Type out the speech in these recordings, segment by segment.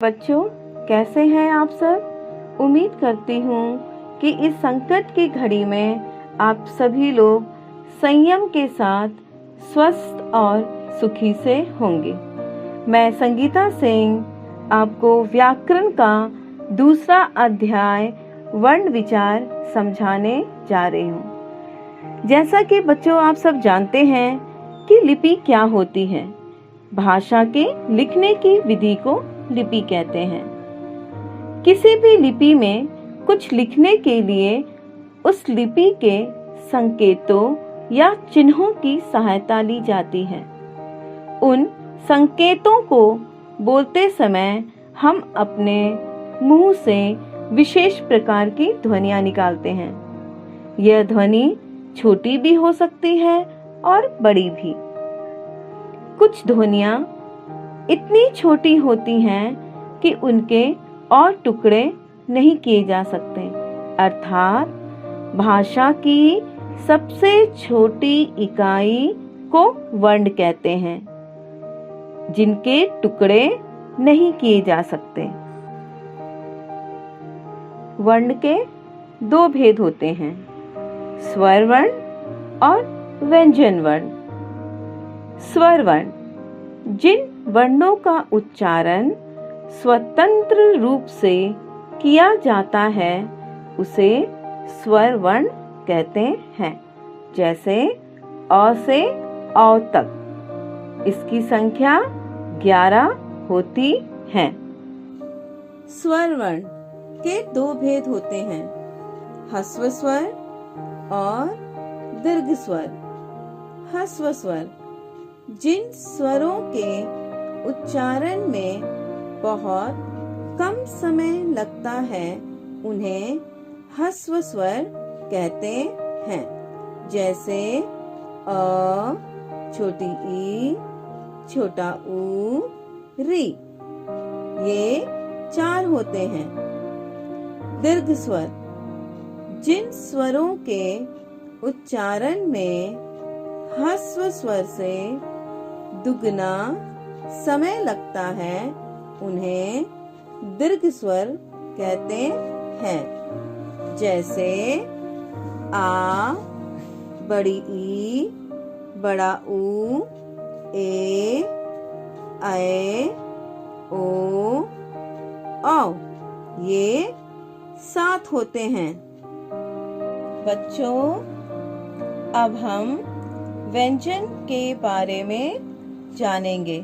बच्चों, कैसे हैं आप सब। उम्मीद करती हूँ कि इस संकट की घड़ी में आप सभी लोग संयम के साथ स्वस्थ और सुखी से होंगे। मैं संगीता सिंह आपको व्याकरण का दूसरा अध्याय वर्ण विचार समझाने जा रही हूँ। जैसा कि बच्चों आप सब जानते हैं कि लिपि क्या होती है। भाषा के लिखने की विधि को लिपि कहते हैं। किसी भी लिपि में कुछ लिखने के लिए उस लिपि के संकेतों या चिन्हों की सहायता ली जाती है। उन संकेतों को बोलते समय हम अपने मुंह से विशेष प्रकार की ध्वनियां निकालते हैं। यह ध्वनि छोटी भी हो सकती है और बड़ी भी। कुछ ध्वनियां इतनी छोटी होती हैं कि उनके और टुकड़े नहीं किए जा सकते, अर्थात भाषा की सबसे छोटी इकाई को वर्ण कहते हैं, जिनके टुकड़े नहीं किए जा सकते। वर्ण के दो भेद होते हैं, स्वर वर्ण और व्यंजन वर्ण। स्वर वर्ण जिन वर्णों का उच्चारण स्वतंत्र रूप से किया जाता है उसे स्वर वर्ण कहते हैं। जैसे अ से औ तक इसकी संख्या 11 होती है। स्वर वर्ण के दो भेद होते हैं, ह्रस्व स्वर और दीर्घ स्वर। ह्रस्व स्वर जिन स्वरों के उच्चारण में बहुत कम समय लगता है उन्हें ह्रस्व स्वर कहते हैं। जैसे अ, छोटी ई, छोटा ऊ, री, ये 4 होते हैं। दीर्घ स्वर जिन स्वरों के उच्चारण में ह्रस्व स्वर से दुगना समय लगता है उन्हें दीर्घ स्वर कहते हैं। जैसे आ, बड़ी ई, बड़ा ऊ, ए, ऐ, ओ, औ, ये 7 होते हैं। बच्चों, अब हम व्यंजन के बारे में जानेंगे।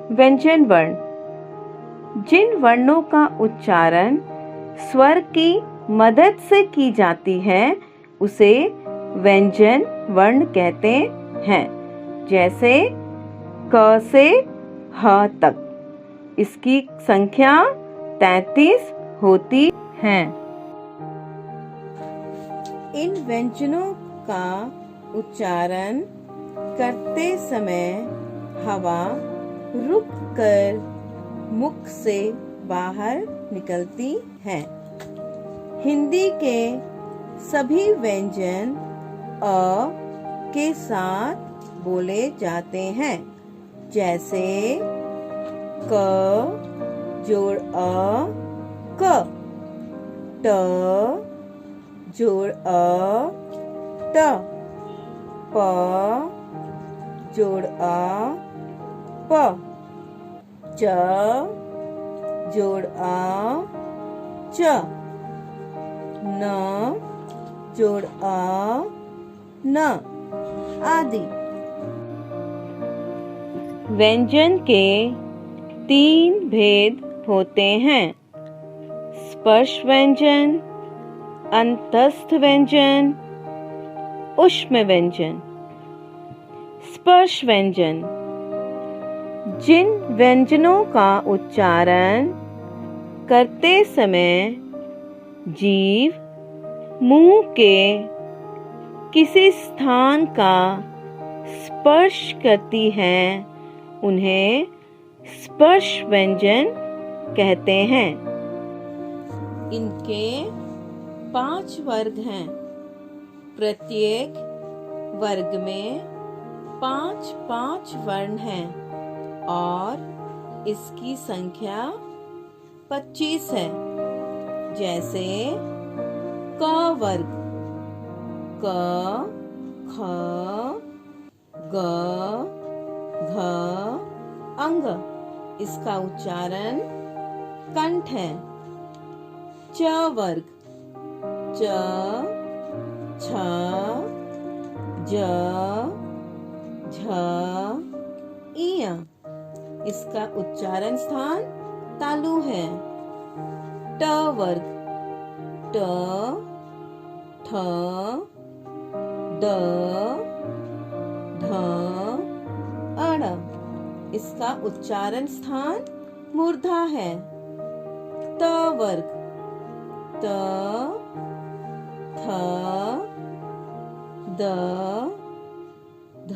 व्यंजन वर्ण जिन वर्णों का उच्चारण स्वर की मदद से की जाती है उसे व्यंजन वर्ण कहते हैं। जैसे क से ह तक इसकी संख्या 33 होती है। इन व्यंजनों का उच्चारण करते समय हवा रुककर मुख से बाहर निकलती है। हिंदी के सभी व्यंजन अ के साथ बोले जाते हैं। जैसे क जोड़ अ, क, ट जोड़ अ, ट, प जोड़ अ, प, च जोड़ अ, च, न जोड़ अ, न आदि। व्यंजन के 3 भेद होते हैं, स्पर्श व्यंजन, अंतस्थ व्यंजन, ऊष्म व्यंजन। स्पर्श व्यंजन जिन व्यंजनों का उच्चारण करते समय जीभ मुंह के किसी स्थान का स्पर्श करती है उन्हें स्पर्श व्यंजन कहते हैं। इनके 5 वर्ग हैं। प्रत्येक वर्ग में 5-5 वर्ण हैं और इसकी संख्या 25 है। जैसे क वर्ग क, ख, ग, घ, अंग, इसका उच्चारण कंठ है। च वर्ग च, छ, ज, झ, इय, इसका उच्चारण स्थान तालु है। ट वर्ग ट, ठ, ड, ढ, अण, इसका उच्चारण स्थान मूर्धा है। त वर्ग त, थ, द, ध,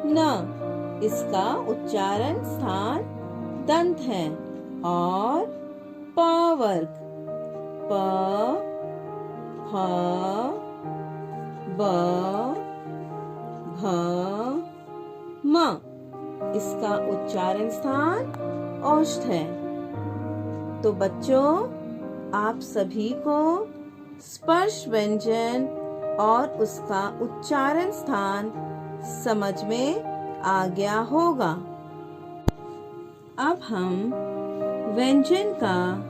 न, इसका उच्चारण स्थान दंत है। और प वर्ग प, फ, ब, भ, म, इसका उच्चारण स्थान औष्ठ है। तो बच्चों, आप सभी को स्पर्श व्यंजन और उसका उच्चारण स्थान समझ में आ गया होगा। अब हम व्यंजन का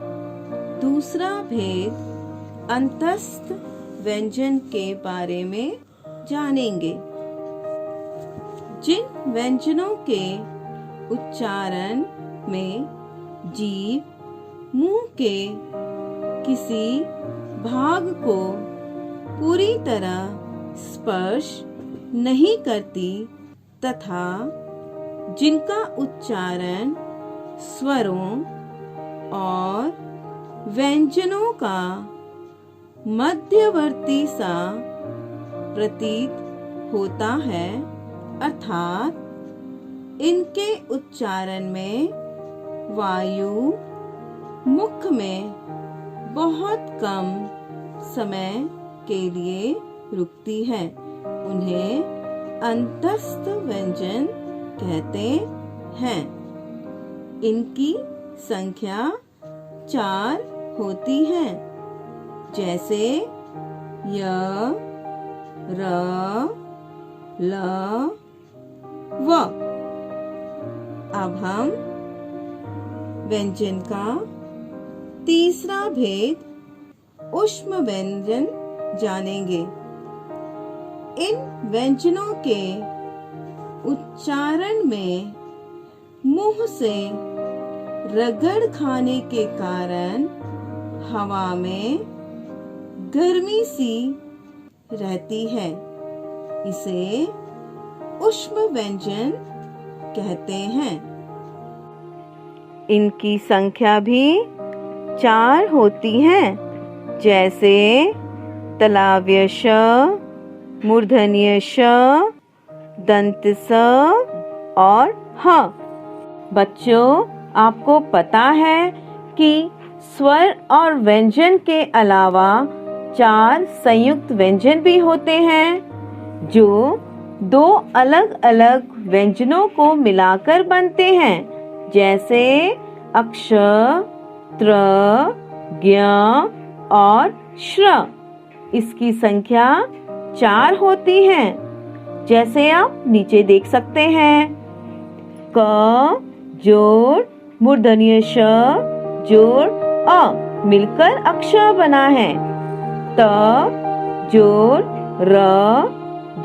दूसरा भेद अंतस्थ व्यंजन के बारे में जानेंगे। जिन व्यंजनों के उच्चारण में जीभ मुंह के किसी भाग को पूरी तरह स्पर्श नहीं करती तथा जिनका उच्चारण स्वरों और व्यंजनों का मध्यवर्ती सा प्रतीत होता है, अर्थात इनके उच्चारण में वायु मुख में बहुत कम समय के लिए रुकती है, उन्हें अंतस्थ व्यंजन कहते हैं। इनकी संख्या 4 होती है। जैसे य, र, ल, व। अब हम व्यंजन का तीसरा भेद ऊष्म व्यंजन जानेंगे। इन व्यंजनों के उच्चारण में मुंह से रगड़ खाने के कारण हवा में गर्मी सी रहती है, इसे ऊष्म व्यंजन कहते हैं। इनकी संख्या भी 4 होती है। जैसे तलाव्य श, मूर्धन्य श, दंत स और ह। बच्चों, आपको पता है कि स्वर और व्यंजन के अलावा 4 संयुक्त व्यंजन भी होते हैं, जो 2 अलग-अलग व्यंजनों को मिलाकर बनते हैं। जैसे अक्ष, त्र, ज्ञ और श्र। इसकी संख्या 4 होती है। जैसे आप नीचे देख सकते हैं। क जोड़ मूर्धन्य श जोड़ अ मिलकर अक्ष बना है। त जोड़ र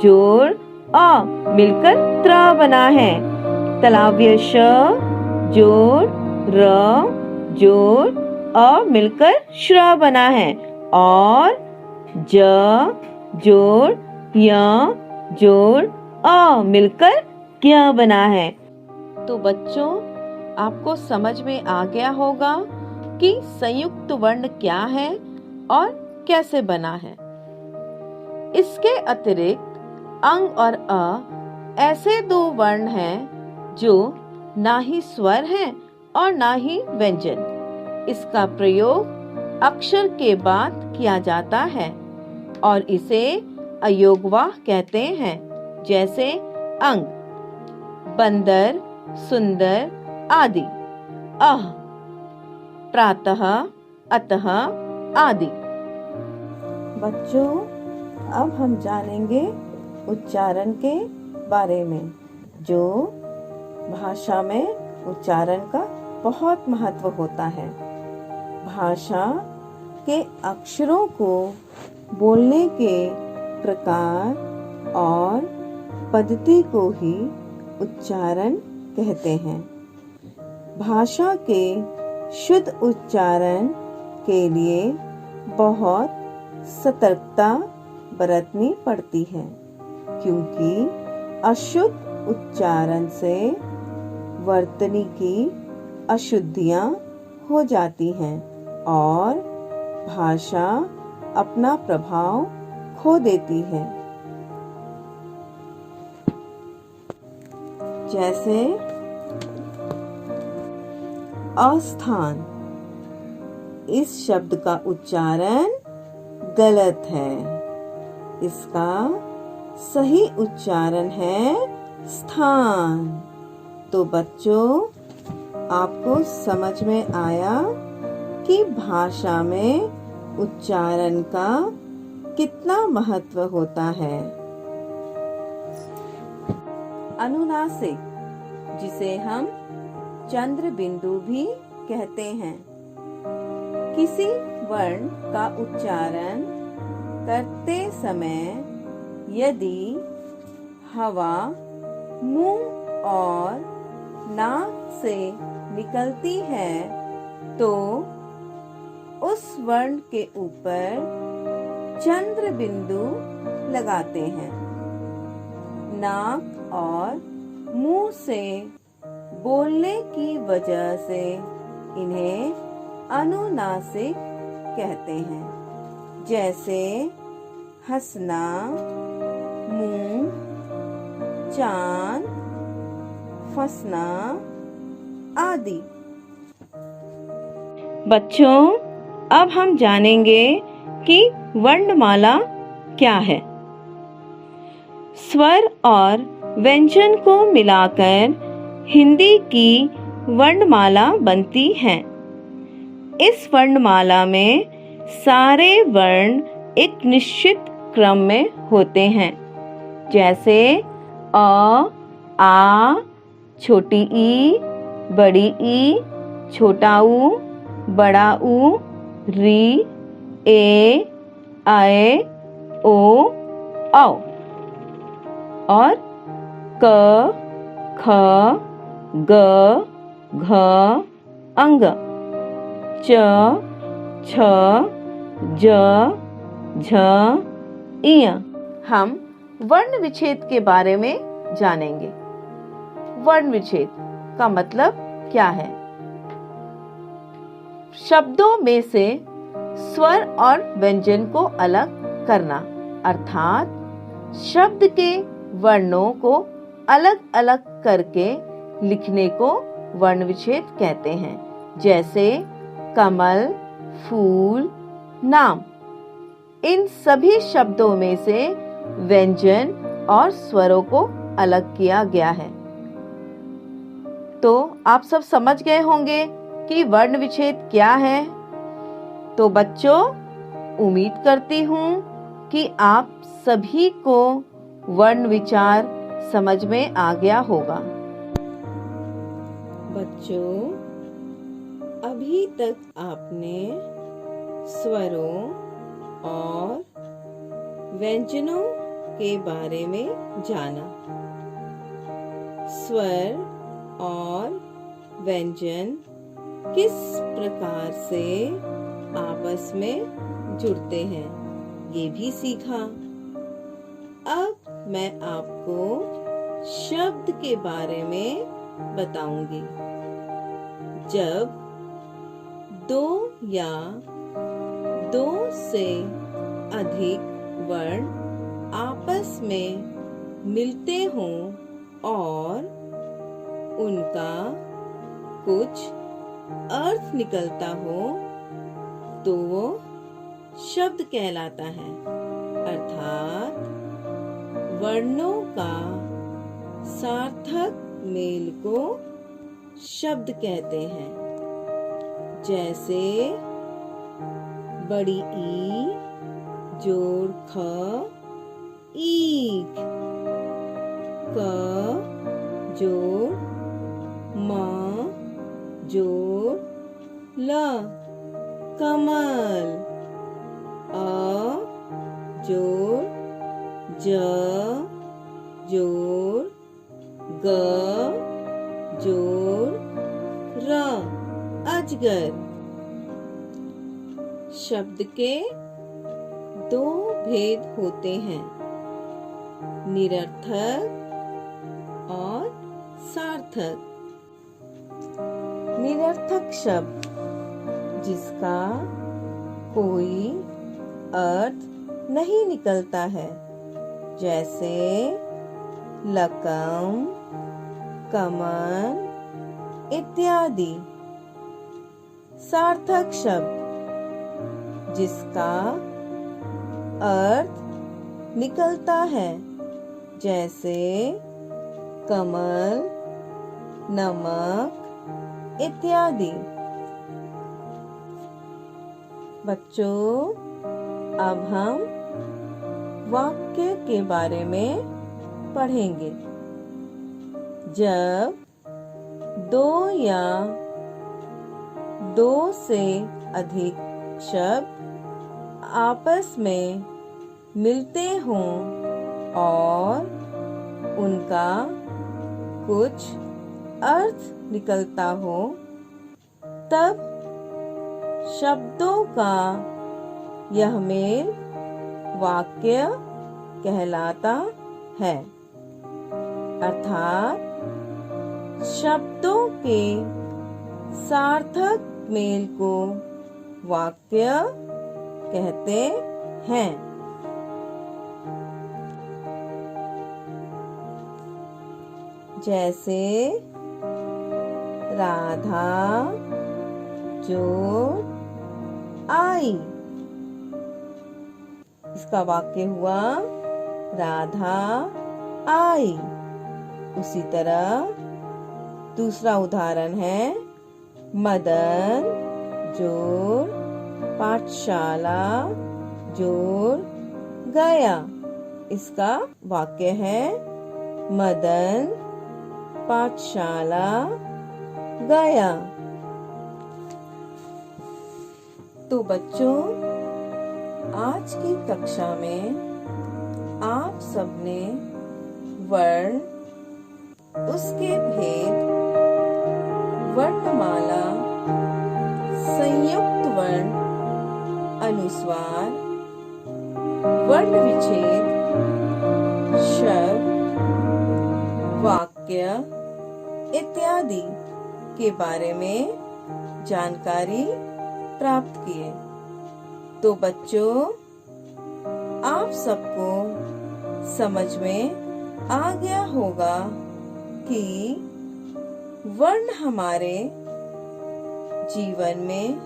जोड़ अ मिलकर त्र बना है। तलाव्य श जोड़ र जोड़ अ मिलकर श्र बना है। और ज जोड़ य जोड़ अ मिलकर ज्ञ बना है। तो बच्चों, आपको समझ में आ गया होगा कि संयुक्त वर्ण क्या है और कैसे बना है। इसके अतिरिक्त अंग और अ ऐसे 2 वर्ण हैं जो ना ही स्वर हैं और ना ही व्यंजन। इसका प्रयोग अक्षर के बाद किया जाता है और इसे अयोगवाह कहते हैं। जैसे अंग बंदर, सुंदर आदि। अह, प्रातः, अतः आदि। बच्चों, अब हम जानेंगे उच्चारण के बारे में, जो भाषा में उच्चारण का बहुत महत्व होता है। भाषा के अक्षरों को बोलने के प्रकार और पद्धति को ही उच्चारण कहते हैं। भाषा के शुद्ध उच्चारण के लिए बहुत सतर्कता बरतनी पड़ती है, क्योंकि अशुद्ध उच्चारण से वर्तनी की अशुद्धियां हो जाती हैं और भाषा अपना प्रभाव खो देती है। जैसे अस्थान, इस शब्द का उच्चारण गलत है। इसका सही उच्चारण है स्थान। तो बच्चों, आपको समझ में आया कि भाषा में उच्चारण का कितना महत्व होता है। अनुनासिक, जिसे हम चंद्र बिंदु भी कहते हैं, किसी वर्ण का उच्चारण करते समय यदि हवा मुंह और नाक से निकलती है तो उस वर्ण के ऊपर चंद्र बिंदु लगाते हैं। नाक और मुंह से बोलने की वजह से इन्हें अनुनासिक कहते हैं। जैसे हंसना, मुंह, चांद, फंसना आदि। बच्चों, अब हम जानेंगे कि वर्णमाला क्या है। स्वर और व्यंजन को मिलाकर हिंदी की वर्णमाला बनती है। इस वर्णमाला में सारे वर्ण एक निश्चित क्रम में होते हैं, जैसे अ, आ, छोटी ई, बड़ी ई, छोटा ऊ, बड़ा ऊ, री, ए, ऐ, ओ, औ और क, ख, ग, घ, अंग, च, छ, ज, झ, इय। हम वर्ण विच्छेद के बारे में जानेंगे। वर्ण विच्छेद का मतलब क्या है? शब्दों में से स्वर और व्यंजन को अलग करना, अर्थात शब्द के वर्णों को अलग अलग करके लिखने को वर्ण विच्छेद कहते हैं। जैसे कमल, फूल, नाम। इन सभी शब्दों में से व्यंजन और स्वरों को अलग किया गया है। तो आप सब समझ गए होंगे कि वर्ण विच्छेद क्या है। तो बच्चों, उम्मीद करती हूँ कि आप सभी को वर्ण विचार समझ में आ गया होगा। बच्चों, अभी तक आपने स्वरों और व्यंजनों के बारे में जाना। स्वर और व्यंजन किस प्रकार से आपस में जुड़ते हैं, ये भी सीखा। अब मैं आपको शब्द के बारे में बताऊंगी। जब दो या दो से अधिक वर्ण आपस में मिलते हों और उनका कुछ अर्थ निकलता हो तो वो शब्द कहलाता है। अर्थात वर्णों का सार्थक मेल को शब्द कहते हैं। जैसे बड़ी ई जोड़ ख ईख, क जोड़ म जोड़ ल कमल, अ जोड़ ज जोड़ ग जोड़ र अजगर। शब्द के दो भेद होते हैं, निरर्थक और सार्थक। निरर्थक शब्द जिसका कोई अर्थ नहीं निकलता है, जैसे लकम, कमल इत्यादि। सार्थक शब्द जिसका अर्थ निकलता है, जैसे कमल, नमक इत्यादि। बच्चों, अब हम वाक्य के बारे में पढ़ेंगे। जब दो या दो से अधिक शब्द आपस में मिलते हों और उनका कुछ अर्थ निकलता हो, तब शब्दों का यह मेल वाक्य कहलाता है। अर्थात शब्दों के सार्थक मेल को वाक्य कहते हैं। जैसे राधा जोड़ आई, इसका वाक्य हुआ राधा आई। उसी तरह दूसरा उदाहरण है मदन जोड़ पाठशाला जोड़ गया। इसका वाक्य है मदन पाठशाला गया। तो बच्चों, आज की कक्षा में आप सबने वर्ण, उसके भेद, वर्णमाला, संयुक्त वर्ण, अनुस्वार, वर्ण विच्छेद, शब्द, वाक्य इत्यादि के बारे में जानकारी प्राप्त किए। तो बच्चों, आप सबको समझ में आ गया होगा कि वर्ण हमारे जीवन में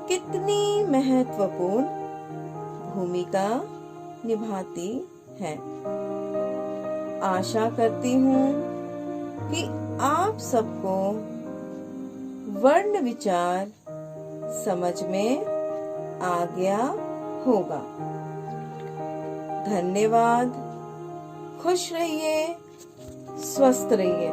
कितनी महत्वपूर्ण भूमिका निभाती है। आशा करती हूँ कि आप सबको वर्ण विचार समझ में आ गया होगा। धन्यवाद। खुश रहिए, स्वस्थ रहिए।